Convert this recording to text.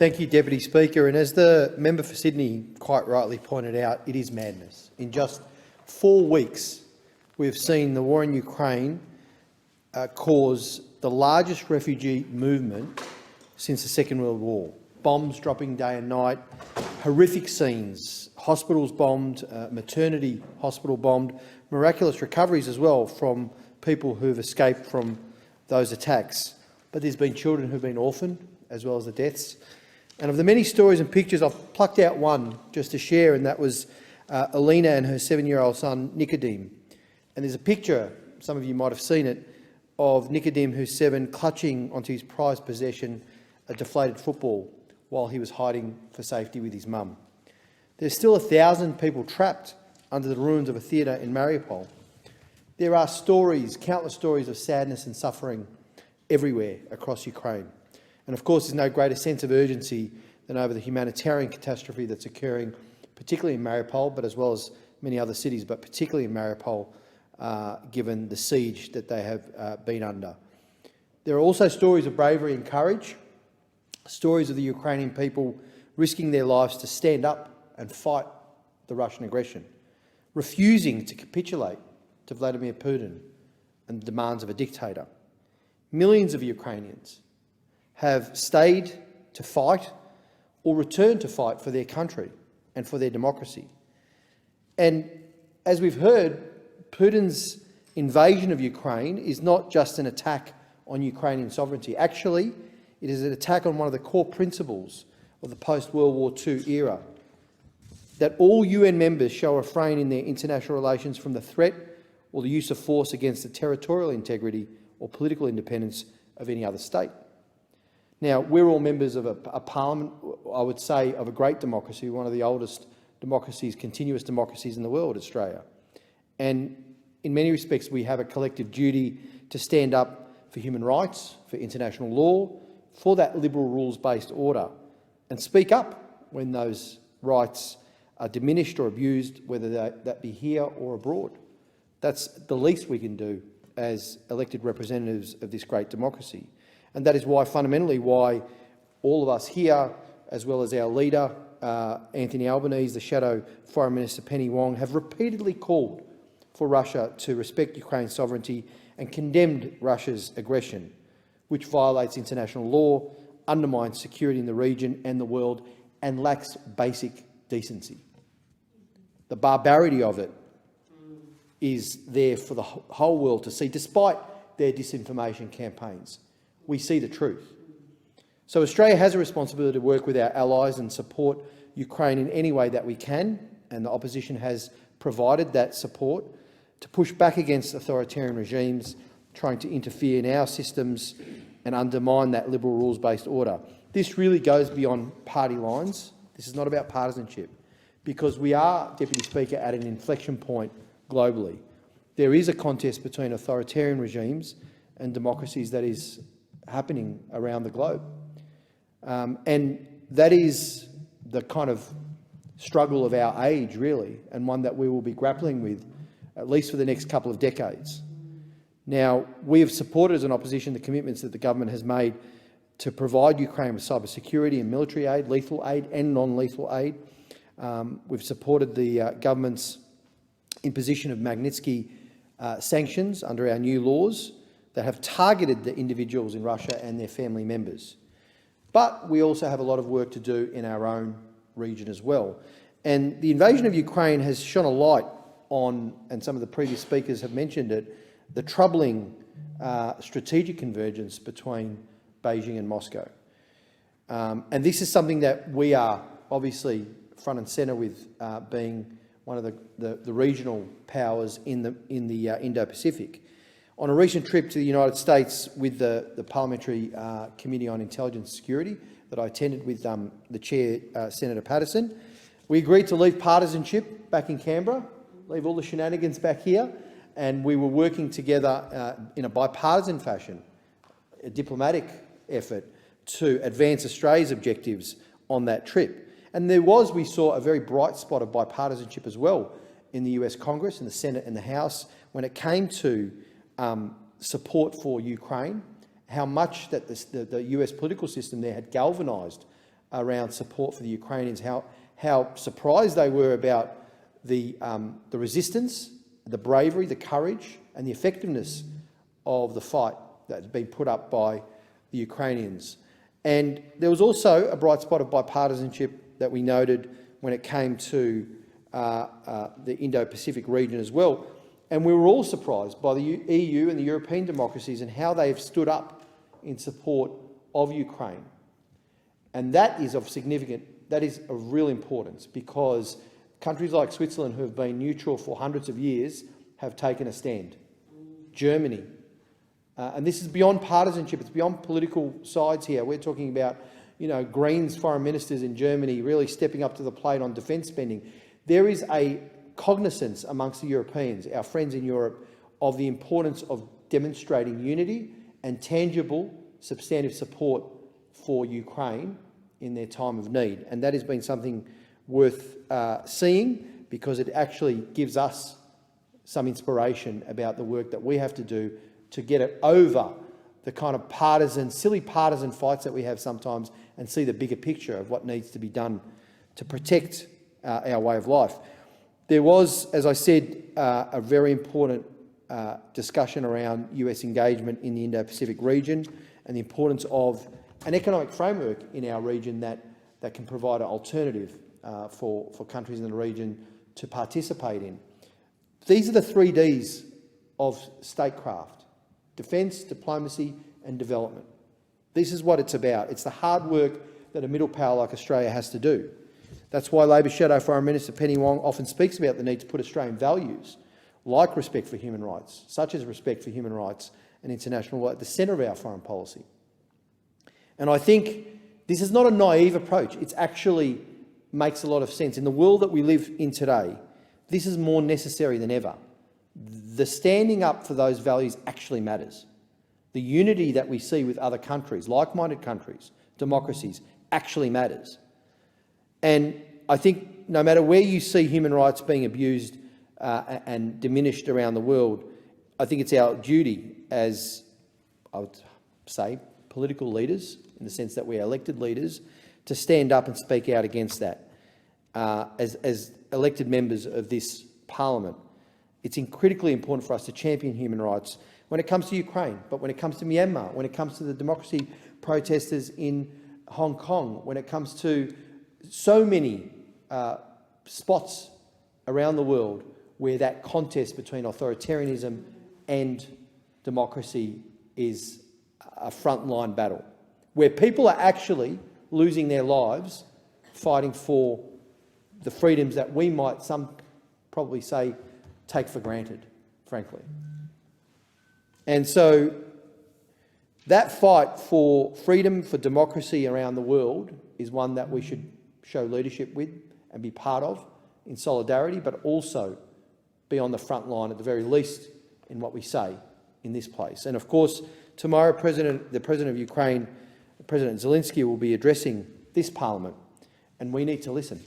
Thank you, Deputy Speaker. And as the member for Sydney quite rightly pointed out, it is madness. In just 4 weeks, we've seen the war in Ukraine cause the largest refugee movement since the Second World War. Bombs dropping day and night, horrific scenes, hospitals bombed, maternity hospital bombed, miraculous recoveries as well from people who've escaped from those attacks. But there's been children who've been orphaned, as well as the deaths. And of the many stories and pictures, I've plucked out one just to share, and that was Alina and her 7-year-old son, Nicodim. And there's a picture, some of you might have seen it, of Nicodim, who's 7, clutching onto his prized possession, a deflated football, while he was hiding for safety with his mum. There's still 1,000 people trapped under the ruins of a theatre in Mariupol. There are stories, countless stories of sadness and suffering everywhere across Ukraine. And of course, there's no greater sense of urgency than over the humanitarian catastrophe that's occurring, particularly in Mariupol, but as well as many other cities, but particularly in Mariupol, given the siege that they have been under. There are also stories of bravery and courage, stories of the Ukrainian people risking their lives to stand up and fight the Russian aggression, refusing to capitulate to Vladimir Putin and the demands of a dictator. Millions of Ukrainians have stayed to fight or returned to fight for their country and for their democracy. And as we've heard, Putin's invasion of Ukraine is not just an attack on Ukrainian sovereignty. Actually, it is an attack on one of the core principles of the post-World War II era, that all UN members shall refrain in their international relations from the threat or the use of force against the territorial integrity or political independence of any other state. Now, we're all members of a parliament, I would say, of a great democracy, one of the oldest democracies, continuous democracies in the world, Australia. And in many respects, we have a collective duty to stand up for human rights, for international law, for that liberal rules-based order, and speak up when those rights are diminished or abused, whether that be here or abroad. That's the least we can do as elected representatives of this great democracy. And that is why, fundamentally, why all of us here, as well as our leader, Anthony Albanese, the Shadow Foreign Minister Penny Wong, have repeatedly called for Russia to respect Ukraine's sovereignty and condemned Russia's aggression, which violates international law, undermines security in the region and the world, and lacks basic decency. The barbarity of it is there for the whole world to see, despite their disinformation campaigns. We see the truth. So Australia has a responsibility to work with our allies and support Ukraine in any way that we can, and the opposition has provided that support to push back against authoritarian regimes trying to interfere in our systems and undermine that liberal rules-based order. This really goes beyond party lines. This is not about partisanship, because we are, Deputy Speaker, at an inflection point globally. There is a contest between authoritarian regimes and democracies that is happening around the globe. And that is the kind of struggle of our age, really, and one that we will be grappling with at least for the next couple of decades. Now, we have supported as an opposition the commitments that the government has made to provide Ukraine with cybersecurity and military aid, lethal aid and non-lethal aid. We've supported the government's imposition of Magnitsky sanctions under our new laws that have targeted the individuals in Russia and their family members. But we also have a lot of work to do in our own region as well. And the invasion of Ukraine has shone a light on, and some of the previous speakers have mentioned it, the troubling strategic convergence between Beijing and Moscow. And this is something that we are obviously front and centre with, being one of the regional powers in the Indo-Pacific. On a recent trip to the United States with the Parliamentary Committee on Intelligence and Security that I attended with the Chair, Senator Patterson, we agreed to leave partisanship back in Canberra, leave all the shenanigans back here, and we were working together in a bipartisan fashion, a diplomatic effort to advance Australia's objectives on that trip. And we saw a very bright spot of bipartisanship as well in the US Congress, in the Senate and the House when it came to support for Ukraine, how much that the US political system there had galvanised around support for the Ukrainians, how surprised they were about the resistance, the bravery, the courage and the effectiveness of the fight that's been put up by the Ukrainians. And there was also a bright spot of bipartisanship that we noted when it came to the Indo-Pacific region as well. And we were all surprised by the EU and the European democracies and how they have stood up in support of Ukraine. And that is of real importance, because countries like Switzerland, who have been neutral for hundreds of years, have taken a stand. Germany. And this is beyond partisanship, it's beyond political sides here. We're talking about, Greens foreign ministers in Germany really stepping up to the plate on defence spending. There is a cognizance amongst the Europeans, our friends in Europe, of the importance of demonstrating unity and tangible, substantive support for Ukraine in their time of need. And that has been something worth seeing, because it actually gives us some inspiration about the work that we have to do to get it over the kind of silly partisan fights that we have sometimes, and see the bigger picture of what needs to be done to protect our way of life. There was, as I said, a very important discussion around US engagement in the Indo-Pacific region and the importance of an economic framework in our region that can provide an alternative for countries in the region to participate in. These are the 3 Ds of statecraft: defence, diplomacy and development. This is what it's about. It's the hard work that a middle power like Australia has to do. That's why Labor Shadow Foreign Minister Penny Wong often speaks about the need to put Australian values, like respect for human rights, such as respect for human rights and international law, at the centre of our foreign policy. And I think this is not a naive approach. It actually makes a lot of sense. In the world that we live in today, this is more necessary than ever. The standing up for those values actually matters. The unity that we see with other countries, like-minded countries, democracies, actually matters. And I think no matter where you see human rights being abused and diminished around the world, I think it's our duty as, I would say, political leaders, in the sense that we are elected leaders, to stand up and speak out against that. As elected members of this parliament, it's critically important for us to champion human rights when it comes to Ukraine, but when it comes to Myanmar, when it comes to the democracy protesters in Hong Kong, when it comes to so many spots around the world where that contest between authoritarianism and democracy is a frontline battle, where people are actually losing their lives fighting for the freedoms that we might, some probably say, take for granted, frankly. And so that fight for freedom, for democracy around the world, is one that we should show leadership with and be part of in solidarity, but also be on the front line, at the very least, in what we say in this place. And of course, tomorrow the President of Ukraine, President Zelensky, will be addressing this parliament, and we need to listen.